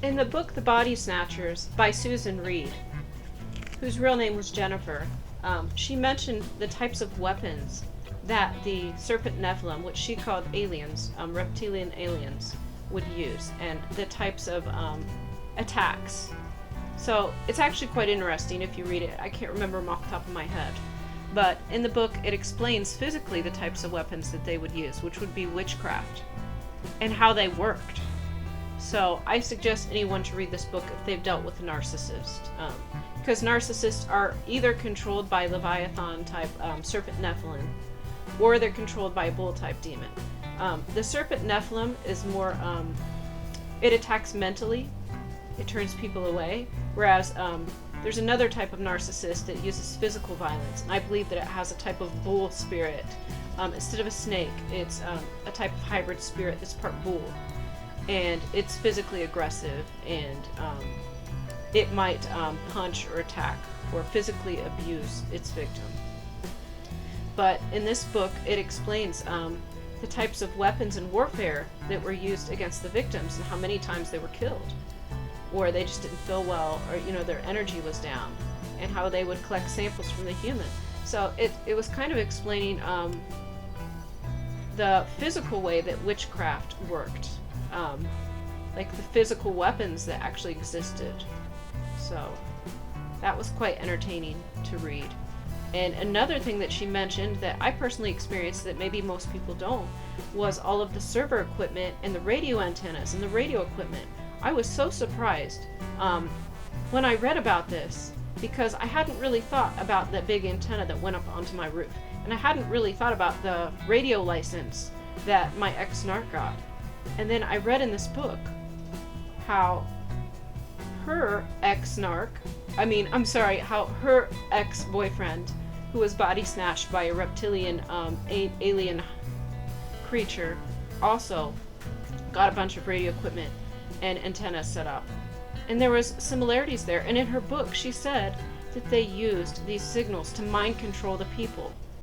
In the book The Bodysnatchers by Susan Reed, whose real name was Jennifer, she mentioned the types of weapons that the serpent Nephilim, which she called aliens, reptilian aliens, would use, and the types of attacks. So it's actually quite interesting if you read it. I can't remember them off the top of my head. But in the book, it explains physically the types of weapons that they would use, which would be witchcraft, and how they worked. So I suggest anyone to read this book if they've dealt with a narcissist. Because narcissists are either controlled by Leviathan type serpent Nephilim, or they're controlled by a bull type demon. The serpent Nephilim is more, it attacks mentally, it turns people away, whereas there's another type of narcissist that uses physical violence, and I believe that it has a type of bull spirit. Instead of a snake, it's a type of hybrid spirit that's part bull, and it's physically aggressive, and it might punch or attack or physically abuse its victim. But in this book, it explains the types of weapons in warfare that were used against the victims and how many times they were killed, or they just didn't feel well, or their energy was down, and how they would collect samples from the human. So it was kind of explaining the physical way that witchcraft worked, like the physical weapons that actually existed. So that was quite entertaining to read. And another thing that she mentioned that I personally experienced that maybe most people don't was all of the server equipment and the radio antennas and the radio equipment. I was so surprised when I read about this, because I hadn't really thought about that big antenna that went up onto my roof. And I hadn't really thought about the radio license that my ex-NARC got. And then I read in this book how her ex-NARC, how her ex-boyfriend, who was body snatched by a reptilian alien creature, also got a bunch of radio equipment and antennas set up. And there was similarities there. And in her book, she said that they used these signals to mind control the people.